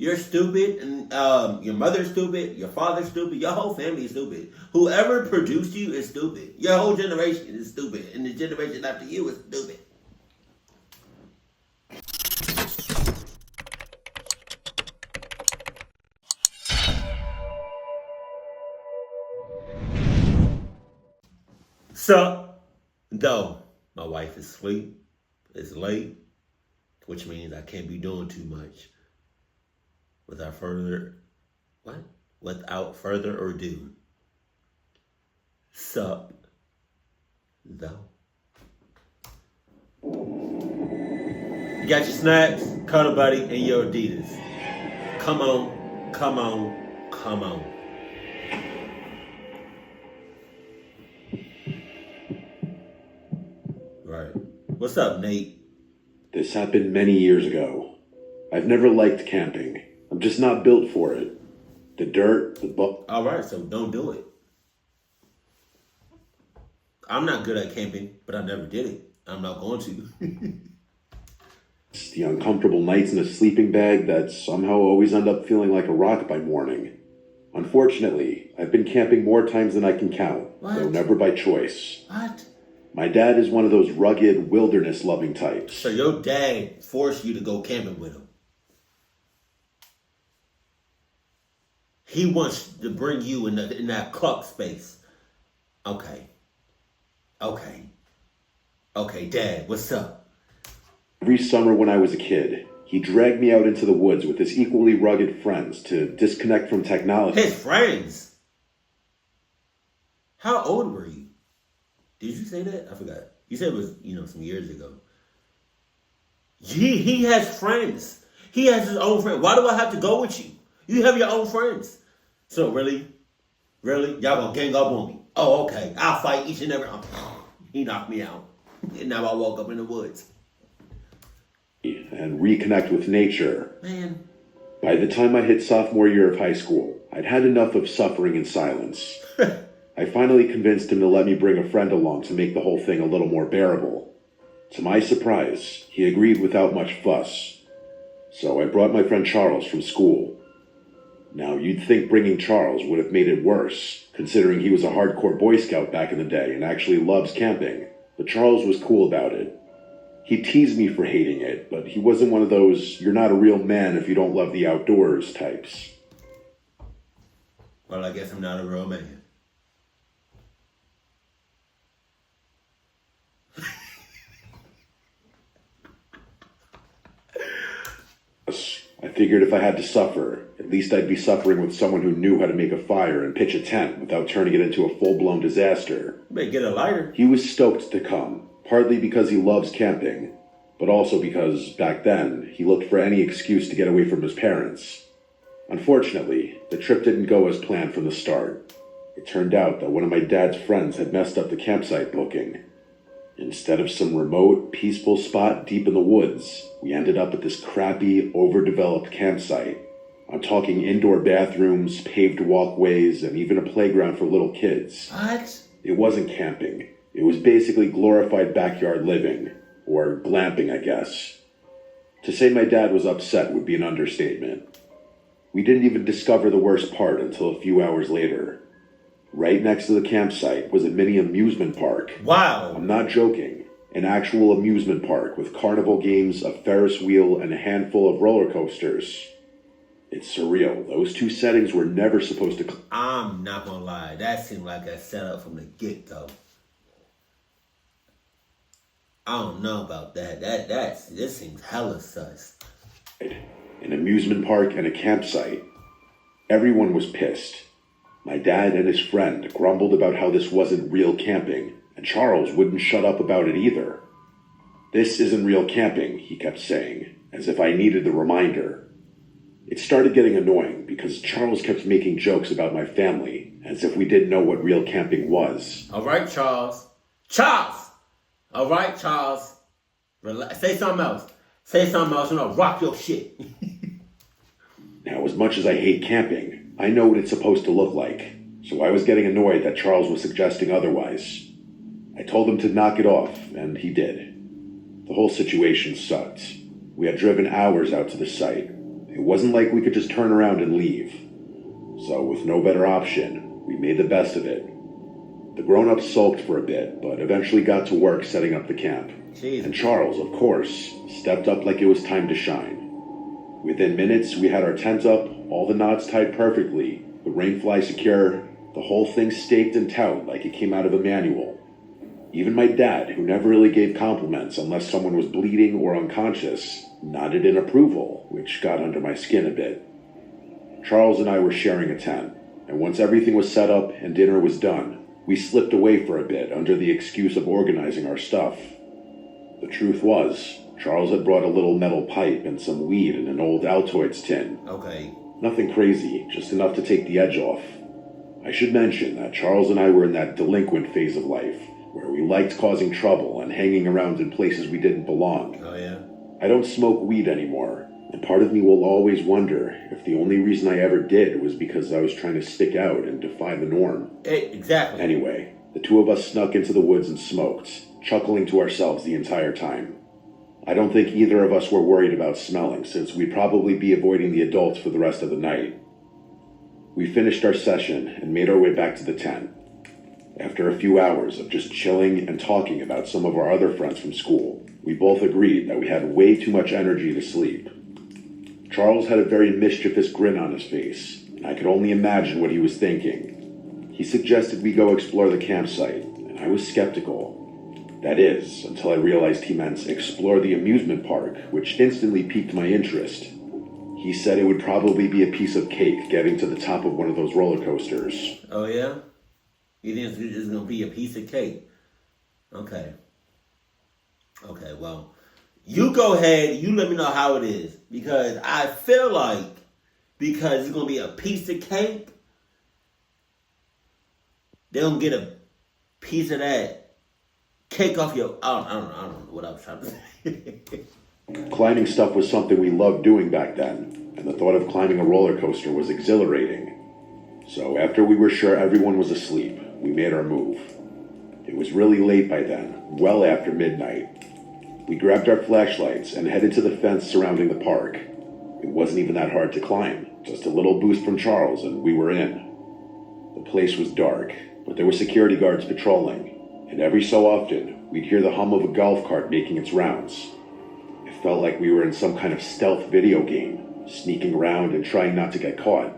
You're stupid, and your mother's stupid, your father's stupid, your whole family is stupid. Whoever produced you is stupid. Your whole generation is stupid, and the generation after you is stupid. So, though my wife is asleep, it's late, which means I can't be doing too much. Without further ado, sup, though. You got your snacks, cuddle buddy, and your Adidas. Come on, come on, come on. Right. What's up, Nate? This happened many years ago. I've never liked camping. I'm just not built for it. The dirt, the All right, so don't do it. I'm not good at camping, but I never did it. I'm not going to. the uncomfortable nights in a sleeping bag that somehow always end up feeling like a rock by morning. Unfortunately, I've been camping more times than I can count, though never by choice. What? My dad is one of those rugged, wilderness-loving types. So your dad forced you to go camping with him. He wants to bring you in that cluck space. Okay, Dad, what's up? Every summer when I was a kid, he dragged me out into the woods with his equally rugged friends to disconnect from technology. His friends? How old were you? Did you say that? I forgot. You said it was, some years ago. He has friends. He has his own friends. Why do I have to go with you? You have your own friends. So really? Y'all gonna gang up on me? Oh, okay. I'll fight each and every... He knocked me out. And now I woke up in the woods. And reconnect with nature. Man. By the time I hit sophomore year of high school, I'd had enough of suffering in silence. I finally convinced him to let me bring a friend along to make the whole thing a little more bearable. To my surprise, he agreed without much fuss. So I brought my friend Charles from school. Now, you'd think bringing Charles would have made it worse, considering he was a hardcore Boy Scout back in the day and actually loves camping. But Charles was cool about it. He teased me for hating it, but he wasn't one of those, you're not a real man if you don't love the outdoors types. Well, I guess I'm not a real man. I figured if I had to suffer, at least I'd be suffering with someone who knew how to make a fire and pitch a tent without turning it into a full-blown disaster. You better get a lighter. He was stoked to come, partly because he loves camping, but also because, back then, he looked for any excuse to get away from his parents. Unfortunately, the trip didn't go as planned from the start. It turned out that one of my dad's friends had messed up the campsite booking. Instead of some remote, peaceful spot deep in the woods, we ended up at this crappy, overdeveloped campsite. I'm talking indoor bathrooms, paved walkways, and even a playground for little kids. What? It wasn't camping. It was basically glorified backyard living, or glamping, I guess. To say my dad was upset would be an understatement. We didn't even discover the worst part until a few hours later. Right next to the campsite was a mini amusement park. Wow. I'm not joking. An actual amusement park with carnival games, a Ferris wheel, and a handful of roller coasters. It's surreal. Those two settings were never supposed to... I'm not gonna lie. That seemed like a setup from the get-go. I don't know about that. This seems hella sus. An amusement park and a campsite. Everyone was pissed. My dad and his friend grumbled about how this wasn't real camping, and Charles wouldn't shut up about it either. This isn't real camping, he kept saying, as if I needed the reminder. It started getting annoying because Charles kept making jokes about my family, as if we didn't know what real camping was. All right, Charles. Charles! All right, Charles. Say something else. Say something else and I'll rock your shit. Now, as much as I hate camping, I know what it's supposed to look like, so I was getting annoyed that Charles was suggesting otherwise. I told him to knock it off, and he did. The whole situation sucked. We had driven hours out to the site. It It wasn't like we could just turn around and leave. So, with no better option, we made the best of it. The grown-ups sulked for a bit, but eventually got to work setting up the camp. Jeez. And Charles, of course, stepped up like it was time to shine. Within minutes, we had our tent up, all the knots tied perfectly, the rainfly secure, the whole thing staked and taut like it came out of a manual. Even my dad, who never really gave compliments unless someone was bleeding or unconscious, nodded in approval, which got under my skin a bit. Charles and I were sharing a tent, and once everything was set up and dinner was done, we slipped away for a bit under the excuse of organizing our stuff. The truth was, Charles had brought a little metal pipe and some weed in an old Altoids tin. Okay. Nothing crazy, just enough to take the edge off. I should mention that Charles and I were in that delinquent phase of life, where we liked causing trouble and hanging around in places we didn't belong. Oh, yeah? I don't smoke weed anymore, and part of me will always wonder if the only reason I ever did was because I was trying to stick out and defy the norm. Exactly. Anyway, the two of us snuck into the woods and smoked, chuckling to ourselves the entire time. I don't think either of us were worried about smelling, since we'd probably be avoiding the adults for the rest of the night. We finished our session and made our way back to the tent. After a few hours of just chilling and talking about some of our other friends from school, we both agreed that we had way too much energy to sleep. Charles had a very mischievous grin on his face, and I could only imagine what he was thinking. He suggested we go explore the campsite, and I was skeptical. That is, until I realized he meant explore the amusement park, which instantly piqued my interest. He said it would probably be a piece of cake getting to the top of one of those roller coasters. Oh, yeah? You think it's going to be a piece of cake? Okay. Okay, well, you go ahead, you let me know how it is. Because I feel like, because it's going to be a piece of cake, they're going to get a piece of that cake off your... I don't know what I was trying to say. Climbing stuff was something we loved doing back then, and the thought of climbing a roller coaster was exhilarating. So after we were sure everyone was asleep, we made our move. It was really late by then, well after midnight. We grabbed our flashlights and headed to the fence surrounding the park. It wasn't even that hard to climb, just a little boost from Charles and we were in. The place was dark, but there were security guards patrolling, and every so often, we'd hear the hum of a golf cart making its rounds. It felt like we were in some kind of stealth video game, sneaking around and trying not to get caught.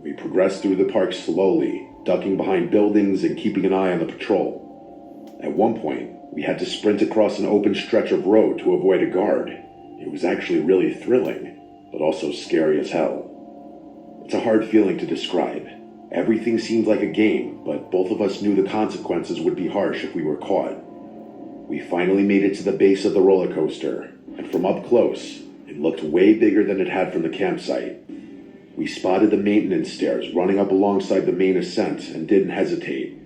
We progressed through the park slowly, ducking behind buildings and keeping an eye on the patrol. At one point, we had to sprint across an open stretch of road to avoid a guard. It was actually really thrilling, but also scary as hell. It's a hard feeling to describe. Everything seemed like a game, but both of us knew the consequences would be harsh if we were caught. We finally made it to the base of the roller coaster, and from up close, it looked way bigger than it had from the campsite. We spotted the maintenance stairs running up alongside the main ascent and didn't hesitate.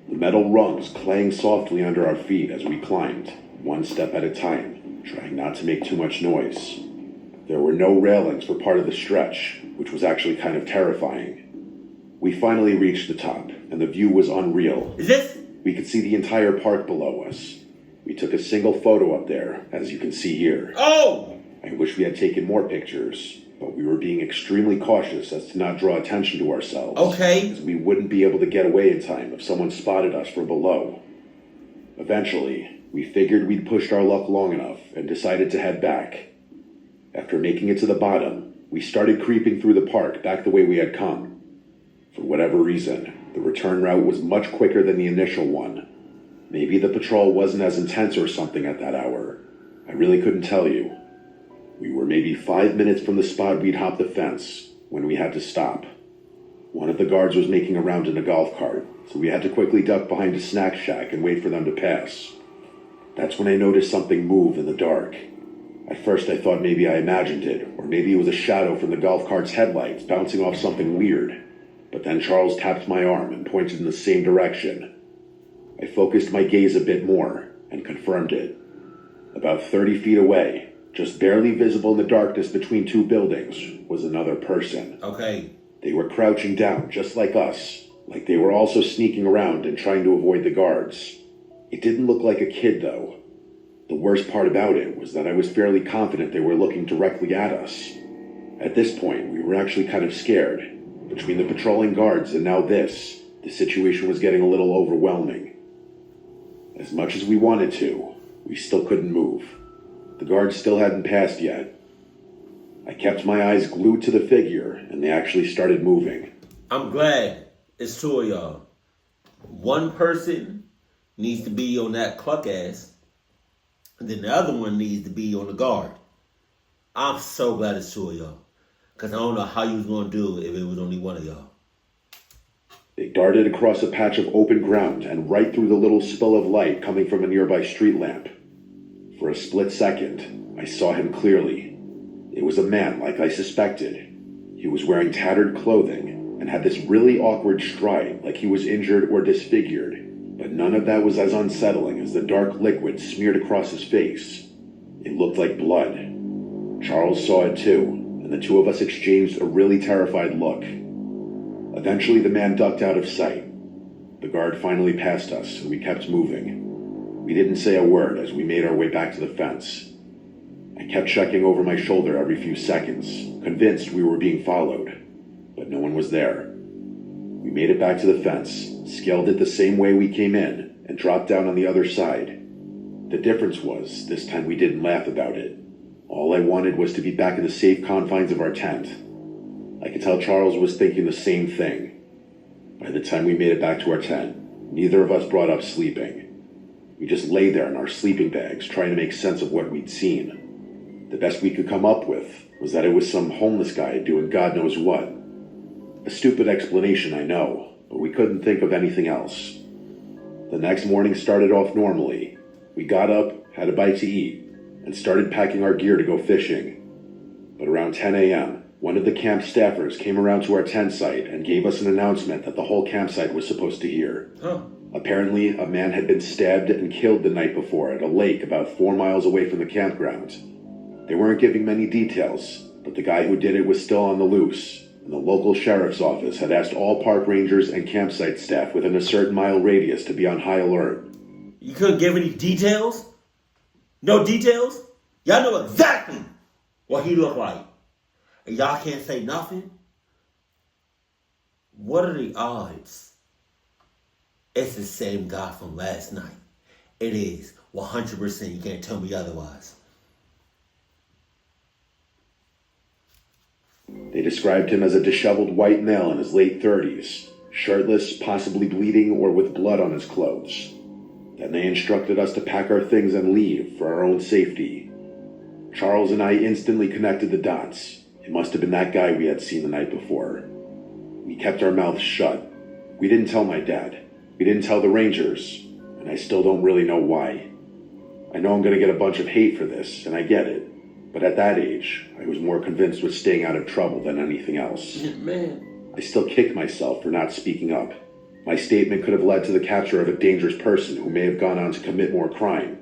The metal rungs clang softly under our feet as we climbed, one step at a time, trying not to make too much noise. There were no railings for part of the stretch, which was actually kind of terrifying. We finally reached the top, and the view was unreal. Is this? We could see the entire park below us. We took a single photo up there, as you can see here. Oh! I wish we had taken more pictures, but we were being extremely cautious as to not draw attention to ourselves. Okay. As we wouldn't be able to get away in time if someone spotted us from below. Eventually, we figured we'd pushed our luck long enough and decided to head back. After making it to the bottom, we started creeping through the park back the way we had come. For whatever reason, the return route was much quicker than the initial one. Maybe the patrol wasn't as intense or something at that hour. I really couldn't tell you. We were maybe 5 minutes from the spot we'd hopped the fence when we had to stop. One of the guards was making a round in a golf cart, so we had to quickly duck behind a snack shack and wait for them to pass. That's when I noticed something move in the dark. At first I thought maybe I imagined it, or maybe it was a shadow from the golf cart's headlights bouncing off something weird. But then Charles tapped my arm and pointed in the same direction. I focused my gaze a bit more and confirmed it. About 30 feet away, just barely visible in the darkness between two buildings, was another person. Okay. They were crouching down just like us, like they were also sneaking around and trying to avoid the guards. It didn't look like a kid though. The worst part about it was that I was fairly confident they were looking directly at us. At this point, we were actually kind of scared. Between the patrolling guards and now this, the situation was getting a little overwhelming. As much as we wanted to, we still couldn't move. The guards still hadn't passed yet. I kept my eyes glued to the figure, and they actually started moving. I'm glad it's two of y'all. One person needs to be on that cluck ass, and then the other one needs to be on the guard. I'm so glad it's two of y'all. Because I don't know how you was going to do it if it was only one of y'all. They darted across a patch of open ground and right through the little spill of light coming from a nearby street lamp. For a split second, I saw him clearly. It was a man like I suspected. He was wearing tattered clothing and had this really awkward stride like he was injured or disfigured, but none of that was as unsettling as the dark liquid smeared across his face. It looked like blood. Charles saw it too, and the two of us exchanged a really terrified look. Eventually, the man ducked out of sight. The guard finally passed us, and we kept moving. We didn't say a word as we made our way back to the fence. I kept checking over my shoulder every few seconds, convinced we were being followed, but no one was there. We made it back to the fence, scaled it the same way we came in, and dropped down on the other side. The difference was, this time we didn't laugh about it. All I wanted was to be back in the safe confines of our tent. I could tell Charles was thinking the same thing. By the time we made it back to our tent, neither of us brought up sleeping. We just lay there in our sleeping bags, trying to make sense of what we'd seen. The best we could come up with was that it was some homeless guy doing God knows what. A stupid explanation, I know, but we couldn't think of anything else. The next morning started off normally. We got up, had a bite to eat, and started packing our gear to go fishing. But around 10 a.m., one of the camp staffers came around to our tent site and gave us an announcement that the whole campsite was supposed to hear. Apparently, a man had been stabbed and killed the night before at a lake about 4 miles away from the campground. They weren't giving many details, but the guy who did it was still on the loose, and the local sheriff's office had asked all park rangers and campsite staff within a certain mile radius to be on high alert. You couldn't give any details? No details? Y'all know exactly what he looked like. And y'all can't say nothing? What are the odds? It's the same guy from last night. It is 100%. You can't tell me otherwise. They described him as a disheveled white male in his late 30s, shirtless, possibly bleeding, or with blood on his clothes. Then they instructed us to pack our things and leave for our own safety. Charles and I instantly connected the dots. It must have been that guy we had seen the night before. We kept our mouths shut. We didn't tell my dad. We didn't tell the Rangers, and I still don't really know why. I know I'm going to get a bunch of hate for this, and I get it. But at that age, I was more convinced with staying out of trouble than anything else. Man. I still kick myself for not speaking up. My statement could have led to the capture of a dangerous person who may have gone on to commit more crime.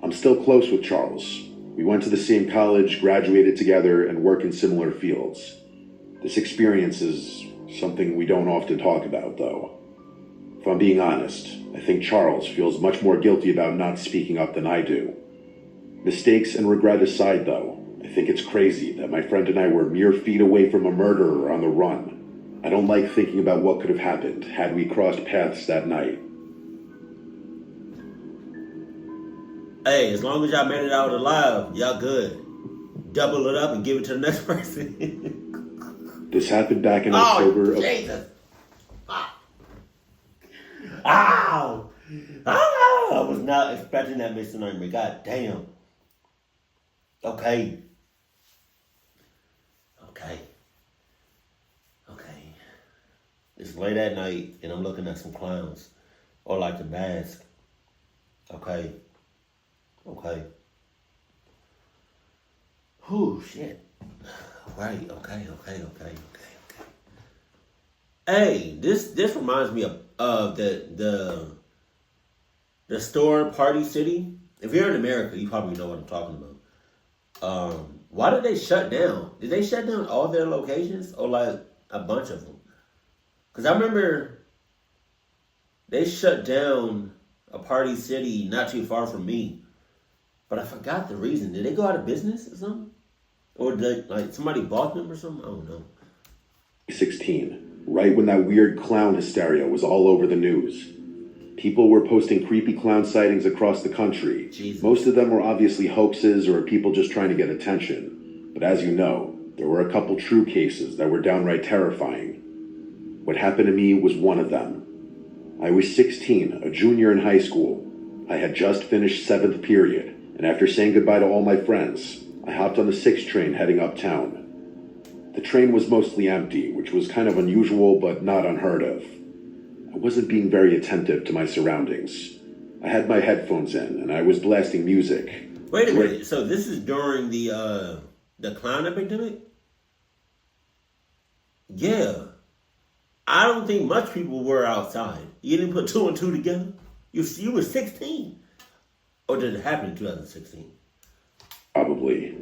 I'm still close with Charles. We went to the same college, graduated together, and work in similar fields. This experience is something we don't often talk about, though. If I'm being honest, I think Charles feels much more guilty about not speaking up than I do. Mistakes and regret aside, though, I think it's crazy that my friend and I were mere feet away from a murderer on the run. I don't like thinking about what could have happened had we crossed paths that night. Hey, as long as y'all made it out alive, y'all good. Double it up and give it to the next person. This happened back in October of... Jesus. Ow! Ow! I was not expecting that, Mr. Nightmare. God damn. Okay. It's late at night, and I'm looking at some clowns. Or like the mask. Okay. Whew, shit. Right, okay. Hey, this reminds me of the store Party City. If you're in America, you probably know what I'm talking about. Why did they shut down? Did they shut down all their locations or like a bunch of them? Because I remember they shut down a Party City not too far from me. But I forgot the reason. Did they go out of business or something? Or did like somebody bought them or something? I don't know. 16, right when that weird clown hysteria was all over the news. People were posting creepy clown sightings across the country. Jesus. Most of them were obviously hoaxes or people just trying to get attention. But as you know, there were a couple true cases that were downright terrifying. What happened to me was one of them. I was 16, a junior in high school. I had just finished 7th period, and after saying goodbye to all my friends, I hopped on the 6 train heading uptown. The train was mostly empty, which was kind of unusual but not unheard of. I wasn't being very attentive to my surroundings. I had my headphones in, and I was blasting music. Wait a minute. So this is during the clown epidemic? Yeah. I don't think much people were outside. You didn't put 2 and 2 together? You were 16. Or did it happen in 2016? Probably.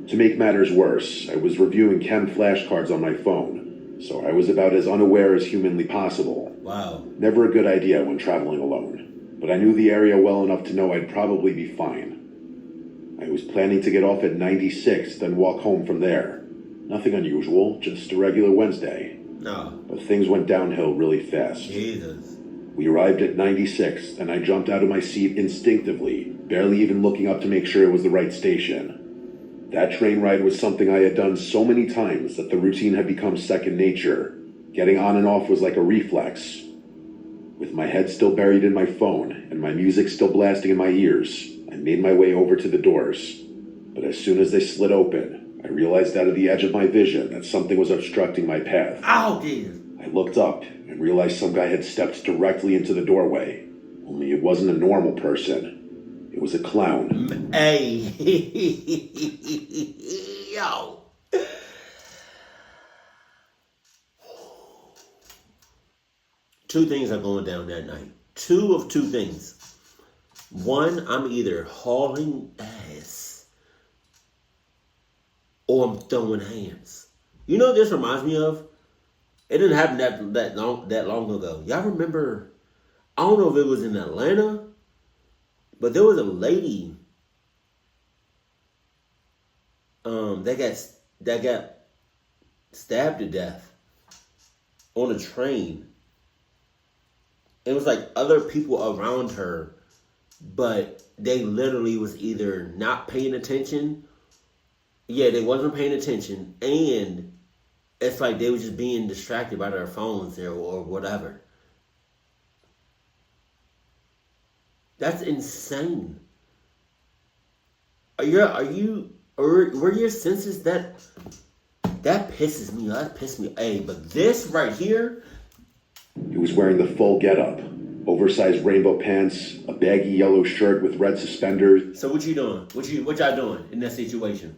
To make matters worse, I was reviewing chem flashcards on my phone, so I was about as unaware as humanly possible. Wow. Never a good idea when traveling alone, but I knew the area well enough to know I'd probably be fine. I was planning to get off at 96, then walk home from there. Nothing unusual, just a regular Wednesday. No. But things went downhill really fast. Jesus. We arrived at 96, and I jumped out of my seat instinctively, barely even looking up to make sure it was the right station. That train ride was something I had done so many times that the routine had become second nature. Getting on and off was like a reflex. With my head still buried in my phone, and my music still blasting in my ears, I made my way over to the doors. But as soon as they slid open, I realized out of the edge of my vision that something was obstructing my path. Oh, Jesus. I looked up and realized some guy had stepped directly into the doorway. Only it wasn't a normal person. It was a clown. Hey. Yo. Two things are going down that night. Two things. One, I'm either hauling ass or I'm throwing hands. You know what this reminds me of? It didn't happen that long ago. Y'all remember, I don't know if it was in Atlanta, but there was a lady that got stabbed to death on a train. It was like other people around her, but they literally was either not paying attention. Yeah, they wasn't paying attention, and it's like they were just being distracted by their phones or whatever. That's insane. Were your senses that pisses me off? That pisses me. Hey, but this right here. He was wearing the full getup. Oversized rainbow pants, a baggy yellow shirt with red suspenders. So what you doing? What y'all doing in that situation?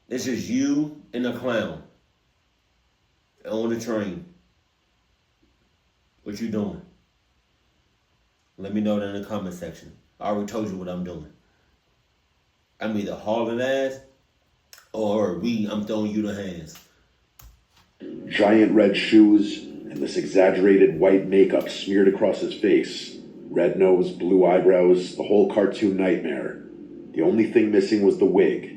This is you and a clown on the train. What you doing? Let me know that in the comment section. I already told you what I'm doing. I'm either hauling ass or I'm throwing you the hands. Giant red shoes and this exaggerated white makeup smeared across his face. Red nose, blue eyebrows, the whole cartoon nightmare. The only thing missing was the wig.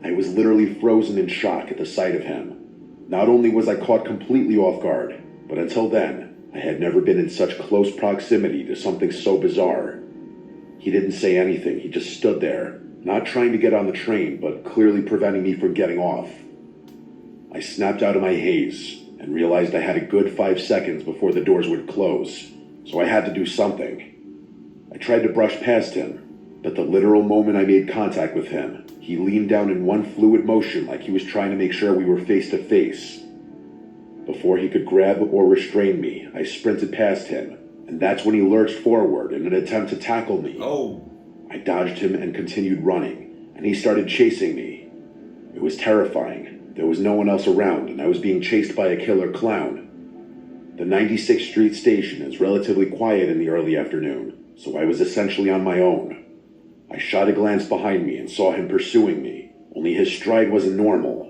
I was literally frozen in shock at the sight of him. Not only was I caught completely off guard, but until then, I had never been in such close proximity to something so bizarre. He didn't say anything, he just stood there, not trying to get on the train, but clearly preventing me from getting off. I snapped out of my haze and realized I had a good 5 seconds before the doors would close, so I had to do something. I tried to brush past him, but the literal moment I made contact with him, he leaned down in one fluid motion like he was trying to make sure we were face to face. Before he could grab or restrain me, I sprinted past him, and that's when he lurched forward in an attempt to tackle me. Oh. I dodged him and continued running, and he started chasing me. It was terrifying. There was no one else around, and I was being chased by a killer clown. The 96th Street station is relatively quiet in the early afternoon, so I was essentially on my own. I shot a glance behind me and saw him pursuing me, only his stride wasn't normal.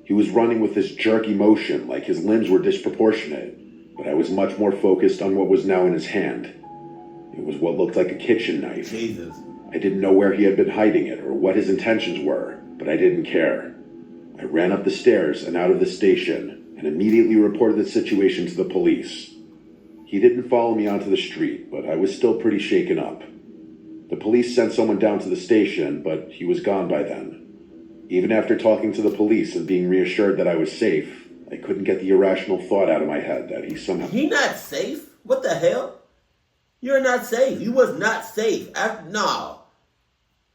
He was running with this jerky motion like his limbs were disproportionate, but I was much more focused on what was now in his hand. It was what looked like a kitchen knife. Jesus. I didn't know where he had been hiding it or what his intentions were, but I didn't care. I ran up the stairs and out of the station and immediately reported the situation to the police. He didn't follow me onto the street, but I was still pretty shaken up. The police sent someone down to the station, but he was gone by then. Even after talking to the police and being reassured that I was safe, I couldn't get the irrational thought out of my head that he somehow... He not safe? What the hell? You're not safe. You was not safe. No.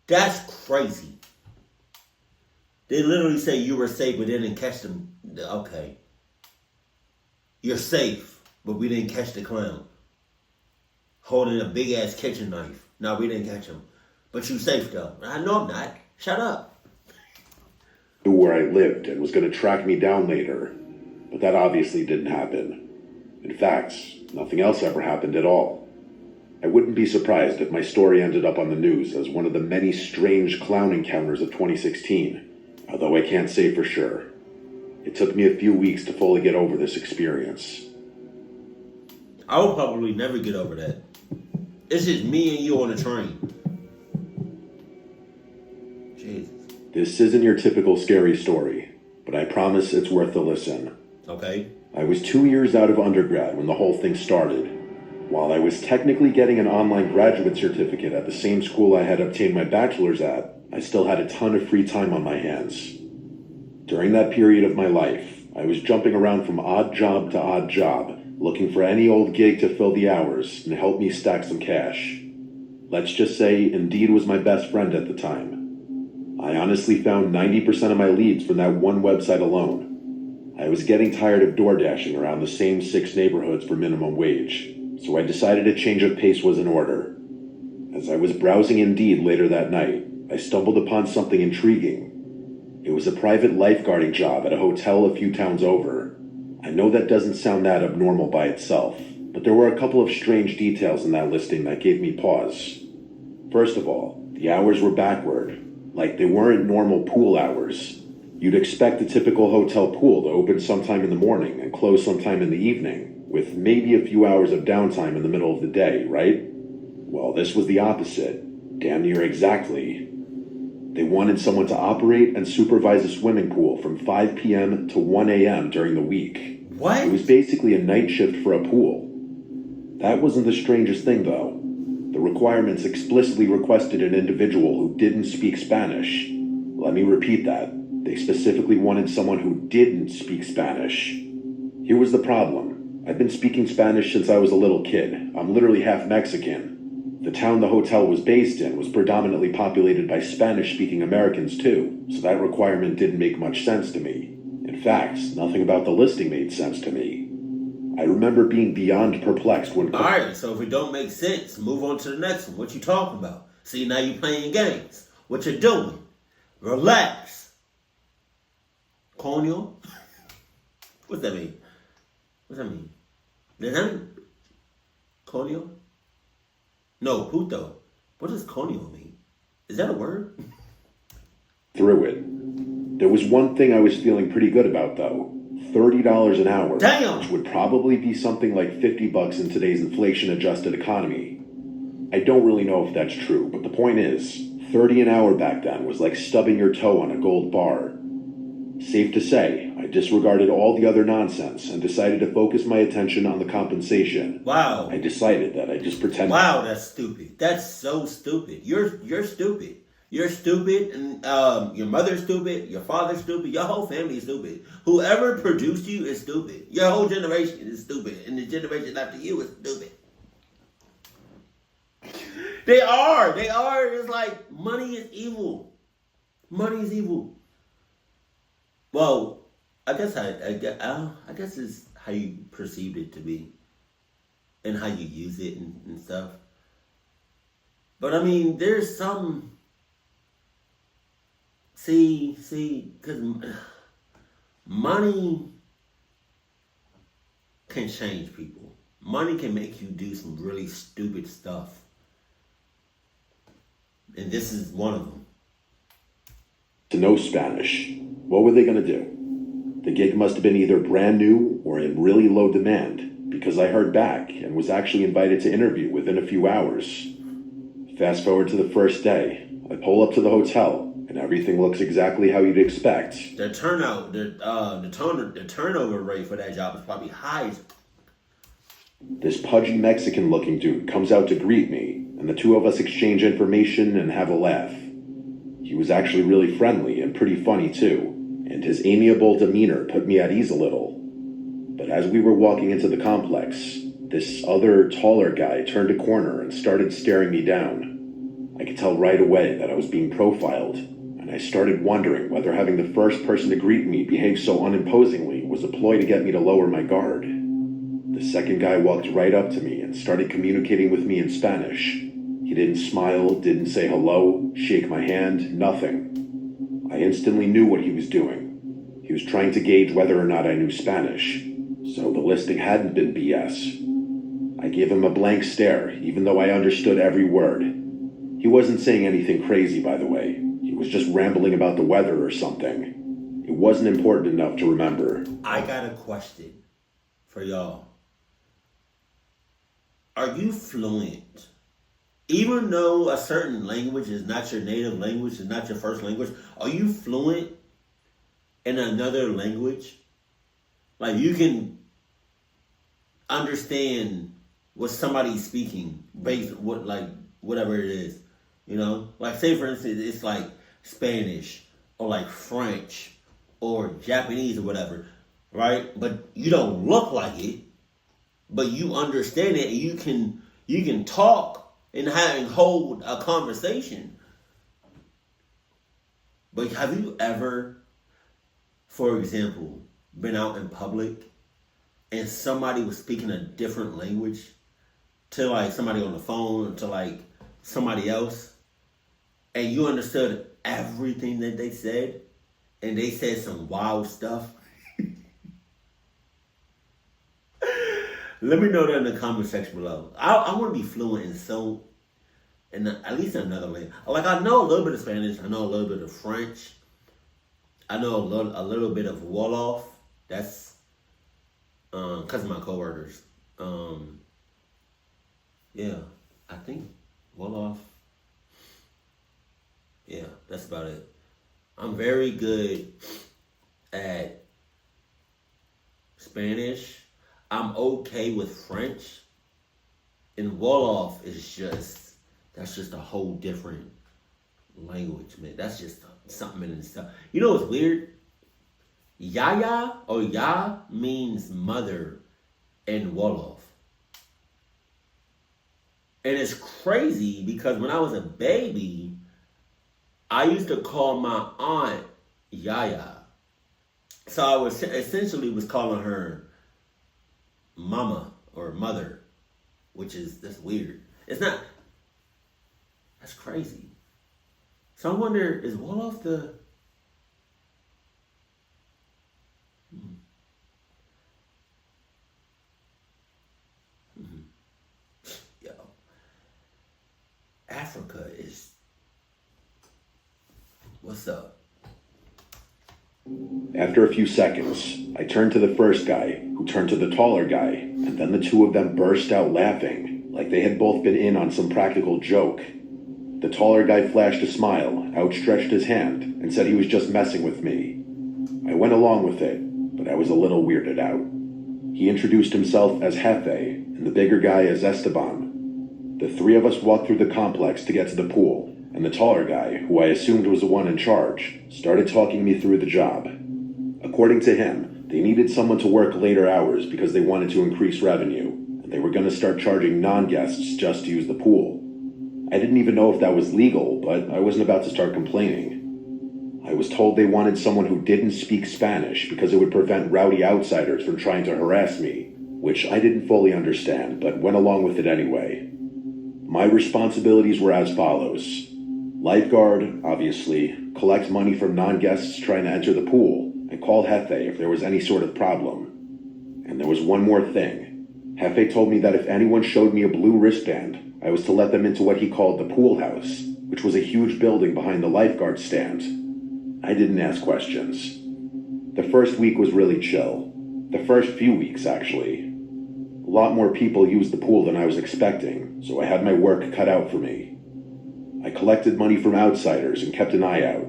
That's crazy. They literally say you were safe, but they didn't catch them. Okay. You're safe, but we didn't catch the clown. Holding a big-ass kitchen knife. No, we didn't catch him. But you safe, though. I know I'm not. Shut up. Knew where I lived and was going to track me down later, but that obviously didn't happen. In fact, nothing else ever happened at all. I wouldn't be surprised if my story ended up on the news as one of the many strange clown encounters of 2016, although I can't say for sure. It took me a few weeks to fully get over this experience. I will probably never get over that. It's just me and you on the train. Jesus. This isn't your typical scary story, but I promise it's worth a listen. Okay. I was 2 years out of undergrad when the whole thing started. While I was technically getting an online graduate certificate at the same school I had obtained my bachelor's at, I still had a ton of free time on my hands. During that period of my life, I was jumping around from odd job to odd job, looking for any old gig to fill the hours and help me stack some cash. Let's just say Indeed was my best friend at the time. I honestly found 90% of my leads from that one website alone. I was getting tired of door dashing around the same 6 neighborhoods for minimum wage, so I decided a change of pace was in order. As I was browsing Indeed later that night, I stumbled upon something intriguing. It was a private lifeguarding job at a hotel a few towns over. I know that doesn't sound that abnormal by itself, but there were a couple of strange details in that listing that gave me pause. First of all, the hours were backward, like they weren't normal pool hours. You'd expect the typical hotel pool to open sometime in the morning and close sometime in the evening, with maybe a few hours of downtime in the middle of the day, right? Well, this was the opposite. Damn near exactly. They wanted someone to operate and supervise a swimming pool from 5 p.m. to 1 a.m. during the week. What? It was basically a night shift for a pool. That wasn't the strangest thing, though. The requirements explicitly requested an individual who didn't speak Spanish. Let me repeat that. They specifically wanted someone who didn't speak Spanish. Here was the problem. I've been speaking Spanish since I was a little kid. I'm literally half Mexican. The town the hotel was based in was predominantly populated by Spanish-speaking Americans too, so that requirement didn't make much sense to me. In fact, nothing about the listing made sense to me. I remember being beyond perplexed when... Alright, so if it don't make sense, move on to the next one. What you talking about? See, now you playing games. What you doing? Relax. Conio? What's that mean? What's that mean? Conio? No, puto. What does conio mean? Is that a word? Through it. There was one thing I was feeling pretty good about, though. $30 an hour. Damn! Which would probably be something like $50 in today's inflation-adjusted economy. I don't really know if that's true, but the point is, $30 an hour back then was like stubbing your toe on a gold bar. Safe to say, I disregarded all the other nonsense and decided to focus my attention on the compensation. Wow. I decided that I just pretended... Wow, that's stupid. That's so stupid. You're stupid. You're stupid, and your mother's stupid, your father's stupid, your whole family is stupid. Whoever produced you is stupid. Your whole generation is stupid, and the generation after you is stupid. They are. It's like money is evil. Money is evil. Well, I guess it's how you perceived it to be, and how you use it and stuff. But I mean, there's some. See, because money can change people. Money can make you do some really stupid stuff. And this is one of them. To know Spanish. What were they going to do? The gig must have been either brand new or in really low demand, because I heard back and was actually invited to interview within a few hours. Fast forward to the first day. I pull up to the hotel, and everything looks exactly how you'd expect. The turnover rate for that job is probably high. This pudgy Mexican-looking dude comes out to greet me, and the two of us exchange information and have a laugh. He was actually really friendly and pretty funny too, and his amiable demeanor put me at ease a little. But as we were walking into the complex, this other, taller guy turned a corner and started staring me down. I could tell right away that I was being profiled, and I started wondering whether having the first person to greet me behave so unimposingly was a ploy to get me to lower my guard. The second guy walked right up to me and started communicating with me in Spanish. He didn't smile, didn't say hello, shake my hand, nothing. I instantly knew what he was doing. He was trying to gauge whether or not I knew Spanish, so the listing hadn't been BS. I gave him a blank stare, even though I understood every word. He wasn't saying anything crazy, by the way. He was just rambling about the weather or something. It wasn't important enough to remember. I got a question for y'all. Are you fluent? Even though a certain language is not your native language, is not your first language, are you fluent in another language? Like you can understand what somebody's speaking based on what, like, whatever it is. You know? Like say for instance, it's like Spanish or like French or Japanese or whatever, right? But you don't look like it, but you understand it and you can talk and hold a conversation. But have you ever, for example, been out in public and somebody was speaking a different language to like somebody on the phone or to like somebody else, and you understood everything that they said, and they said some wild stuff? Let me know that in the comment section below. I want to be fluent in at least another language. Like I know a little bit of Spanish. I know a little bit of French. I know a little bit of Wolof. That's because of my coworkers. Yeah, I think Wolof. Yeah, that's about it. I'm very good at Spanish. I'm okay with French. And Wolof is that's just a whole different language, man. That's just something in itself. You know what's weird? Yaya or Ya means mother in Wolof. And it's crazy because when I was a baby, I used to call my aunt Yaya. So I was essentially calling her mama or mother, that's weird. It's not, that's crazy. So I wonder, is Wolof the, yo, Africa is, what's up? After a few seconds, I turned to the first guy, who turned to the taller guy, and then the two of them burst out laughing, like they had both been in on some practical joke. The taller guy flashed a smile, outstretched his hand, and said he was just messing with me. I went along with it, but I was a little weirded out. He introduced himself as Jefe, and the bigger guy as Esteban. The three of us walked through the complex to get to the pool, and the taller guy, who I assumed was the one in charge, started talking me through the job. According to him, they needed someone to work later hours because they wanted to increase revenue, and they were going to start charging non-guests just to use the pool. I didn't even know if that was legal, but I wasn't about to start complaining. I was told they wanted someone who didn't speak Spanish because it would prevent rowdy outsiders from trying to harass me, which I didn't fully understand, but went along with it anyway. My responsibilities were as follows. Lifeguard, obviously, collect money from non-guests trying to enter the pool, and call Jefe if there was any sort of problem. And there was one more thing. Jefe told me that if anyone showed me a blue wristband, I was to let them into what he called the pool house, which was a huge building behind the lifeguard stand. I didn't ask questions. The first week was really chill. The first few weeks, actually. A lot more people used the pool than I was expecting, so I had my work cut out for me. I collected money from outsiders and kept an eye out,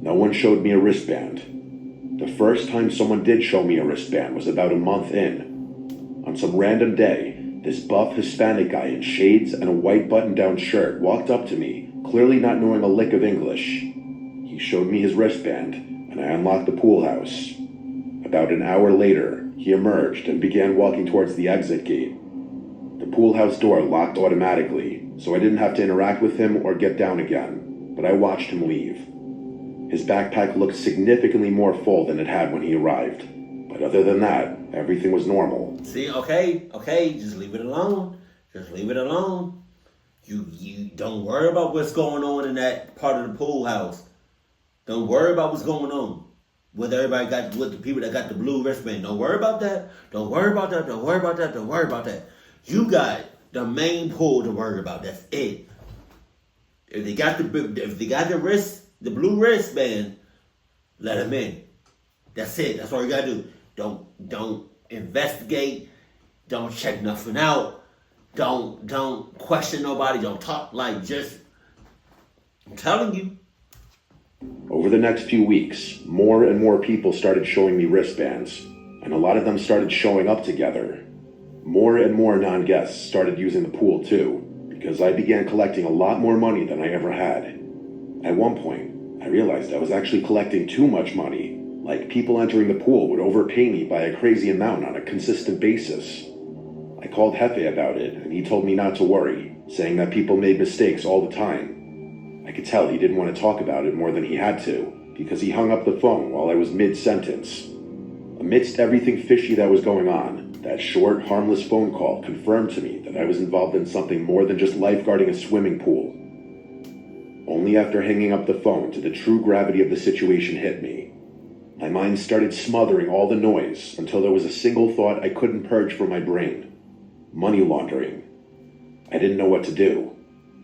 No one showed me a wristband. The first time someone did show me a wristband was about a month in. On some random day, this buff Hispanic guy in shades and a white button-down shirt walked up to me, clearly not knowing a lick of English. He showed me his wristband, and I unlocked the pool house. About an hour later, he emerged and began walking towards the exit gate. The pool house door locked automatically, so I didn't have to interact with him or get down again, but I watched him leave. His backpack looked significantly more full than it had when he arrived, but other than that, everything was normal. See, okay, just leave it alone. Just leave it alone. You don't worry about what's going on in that part of the pool house. Don't worry about what's going on. With the people that got the blue wristband. Don't worry about that. Don't worry about that. Don't worry about that. Don't worry about that. You got the main pool to worry about. That's it. If they got the blue wristband, let them in. That's it. That's all you gotta do. Don't investigate. Don't check nothing out. Don't question nobody. Don't talk I'm telling you. Over the next few weeks, more and more people started showing me wristbands, and a lot of them started showing up together. More and more non-guests started using the pool too, because I began collecting a lot more money than I ever had. At one point, I realized I was actually collecting too much money, like people entering the pool would overpay me by a crazy amount on a consistent basis. I called Jefe about it, and he told me not to worry, saying that people made mistakes all the time. I could tell he didn't want to talk about it more than he had to, because he hung up the phone while I was mid-sentence. Amidst everything fishy that was going on, that short, harmless phone call confirmed to me that I was involved in something more than just lifeguarding a swimming pool. Only after hanging up the phone did the true gravity of the situation hit me. My mind started smothering all the noise until there was a single thought I couldn't purge from my brain. Money laundering. I didn't know what to do.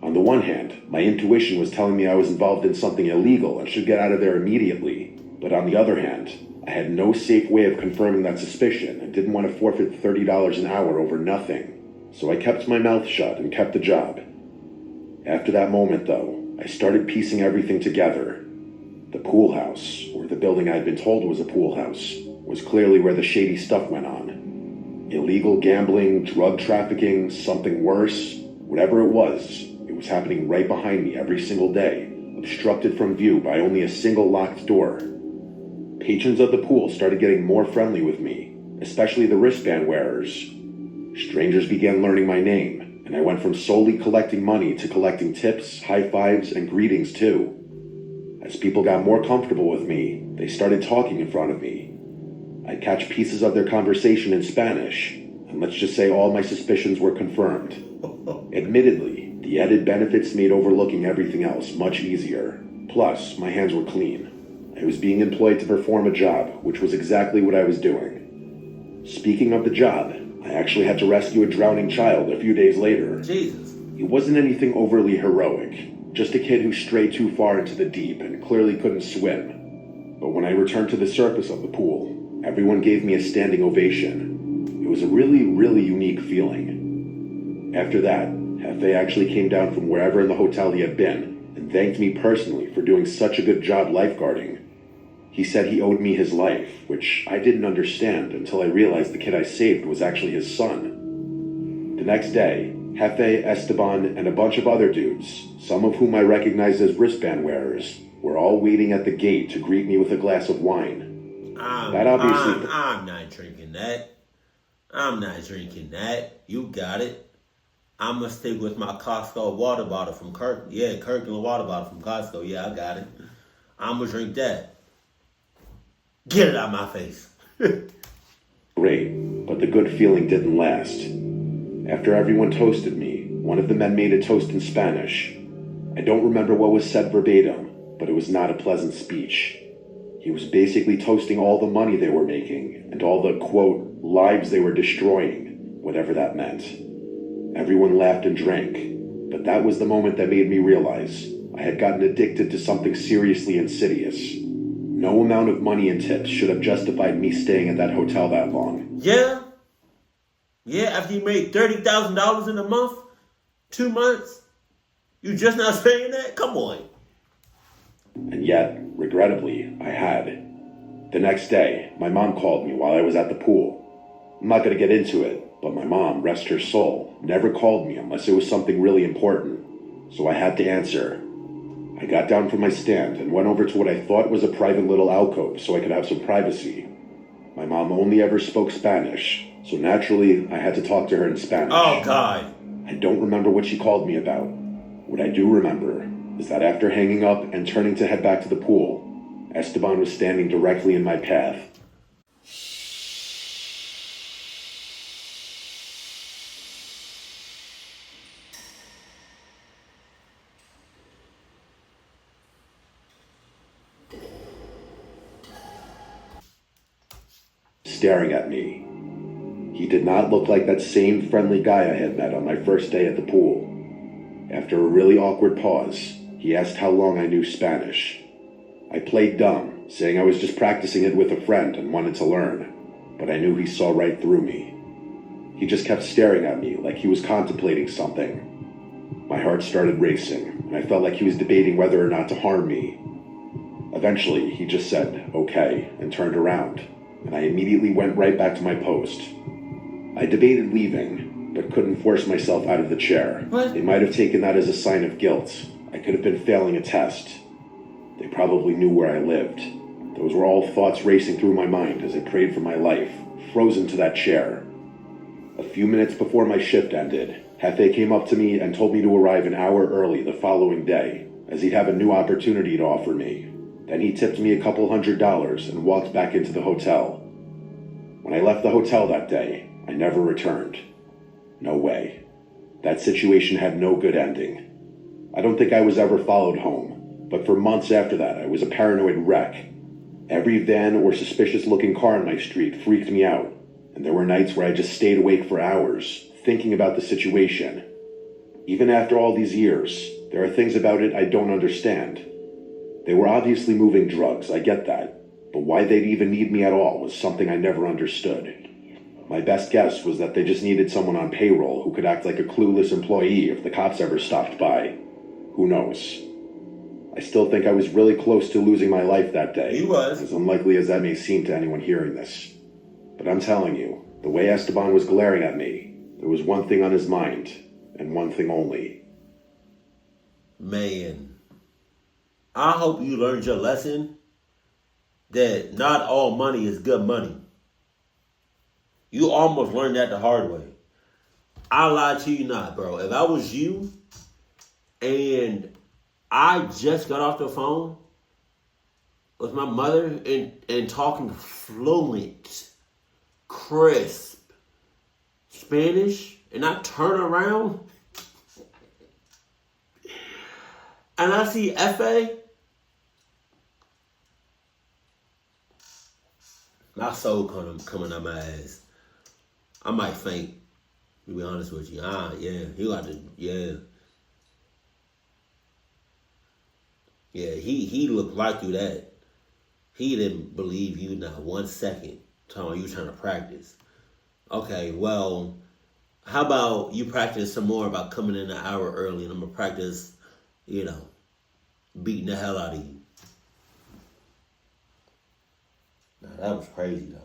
On the one hand, my intuition was telling me I was involved in something illegal and should get out of there immediately. But on the other hand, I had no safe way of confirming that suspicion and didn't want to forfeit $30 an hour over nothing. So I kept my mouth shut and kept the job. After that moment, though, I started piecing everything together. The pool house, or the building I had been told was a pool house, was clearly where the shady stuff went on. Illegal gambling, drug trafficking, something worse, whatever it was happening right behind me every single day, obstructed from view by only a single locked door. Patrons of the pool started getting more friendly with me, especially the wristband wearers. Strangers began learning my name, and I went from solely collecting money to collecting tips, high fives, and greetings too. As people got more comfortable with me, they started talking in front of me. I'd catch pieces of their conversation in Spanish, and let's just say all my suspicions were confirmed. Admittedly, the added benefits made overlooking everything else much easier. Plus, my hands were clean. I was being employed to perform a job, which was exactly what I was doing. Speaking of the job, I actually had to rescue a drowning child a few days later. Jesus. It wasn't anything overly heroic, just a kid who strayed too far into the deep and clearly couldn't swim. But when I returned to the surface of the pool, everyone gave me a standing ovation. It was a really, really unique feeling. After that, Jefe actually came down from wherever in the hotel he had been and thanked me personally for doing such a good job lifeguarding. He said he owed me his life, which I didn't understand until I realized the kid I saved was actually his son. The next day, Jefe, Esteban, and a bunch of other dudes, some of whom I recognized as wristband wearers, were all waiting at the gate to greet me with a glass of wine. I'm not drinking that. I'm not drinking that. You got it. I'm going to stick with my Costco water bottle from Kirk. Yeah, Kirkland water bottle from Costco. Yeah, I got it. I'm going to drink that. Get it out my face. Great, but the good feeling didn't last. After everyone toasted me, one of the men made a toast in Spanish. I don't remember what was said verbatim, but it was not a pleasant speech. He was basically toasting all the money they were making and all the, quote, lives they were destroying, whatever that meant. Everyone laughed and drank, but that was the moment that made me realize I had gotten addicted to something seriously insidious. No amount of money and tips should have justified me staying at that hotel that long. Yeah, after you made $30,000 in a month, 2 months, you just not saying that? Come on. And yet, Regrettably, I had. The next day, my mom called me while I was at the pool. I'm not going to get into it, but my mom, rest her soul, never called me unless it was something really important, so I had to answer. I got down from my stand and went over to what I thought was a private little alcove so I could have some privacy. My mom only ever spoke Spanish, so naturally I had to talk to her in Spanish. Oh, God. I don't remember what she called me about. What I do remember is that after hanging up and turning to head back to the pool, Esteban was standing directly in my path. Staring at me. He did not look like that same friendly guy I had met on my first day at the pool. After a really awkward pause, he asked how long I knew Spanish. I played dumb, saying I was just practicing it with a friend and wanted to learn, but I knew he saw right through me. He just kept staring at me like he was contemplating something. My heart started racing, and I felt like he was debating whether or not to harm me. Eventually, he just said, "Okay," and turned around, and I immediately went right back to my post. I debated leaving, but couldn't force myself out of the chair. What? They might have taken that as a sign of guilt. I could have been failing a test. They probably knew where I lived. Those were all thoughts racing through my mind as I prayed for my life, frozen to that chair. A few minutes before my shift ended, Hefe came up to me and told me to arrive an hour early the following day, as he'd have a new opportunity to offer me. Then he tipped me a couple $100 and walked back into the hotel. When I left the hotel that day, I never returned. No way. That situation had no good ending. I don't think I was ever followed home, but for months after that, I was a paranoid wreck. Every van or suspicious-looking car on my street freaked me out, and there were nights where I just stayed awake for hours, thinking about the situation. Even after all these years, there are things about it I don't understand. They were obviously moving drugs, I get that, but why they'd even need me at all was something I never understood. My best guess was that they just needed someone on payroll who could act like a clueless employee if the cops ever stopped by. Who knows? I still think I was really close to losing my life that day. He was. As unlikely as that may seem to anyone hearing this. But I'm telling you, the way Esteban was glaring at me, there was one thing on his mind, and one thing only. Man, I hope you learned your lesson that not all money is good money. You almost learned that the hard way. I lie to you not, bro. If I was you and I just got off the phone with my mother and talking fluent, crisp Spanish, and I turn around and I see F.A., my soul coming out my ass. I might faint, to be honest with you. Yeah, he got to, yeah. Yeah, he looked right through that. He didn't believe you not 1 second. Telling you trying to practice. Okay, well, how about you practice some more about coming in an hour early, and I'm gonna practice, beating the hell out of you. Now that was crazy though.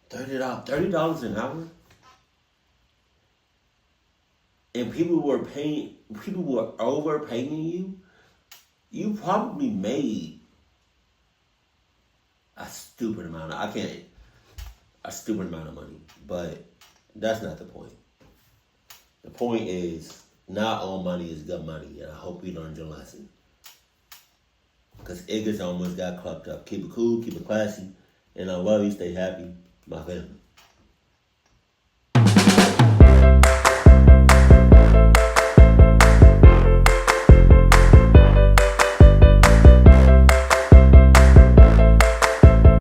$30 an hour, and people were overpaying you. You probably made a stupid amount of money, but that's not the point. The point is not all money is good money, and I hope you learned your lesson. Because Iggs almost got clucked up. Keep it cool, keep it classy, and I love you. Stay happy, my family.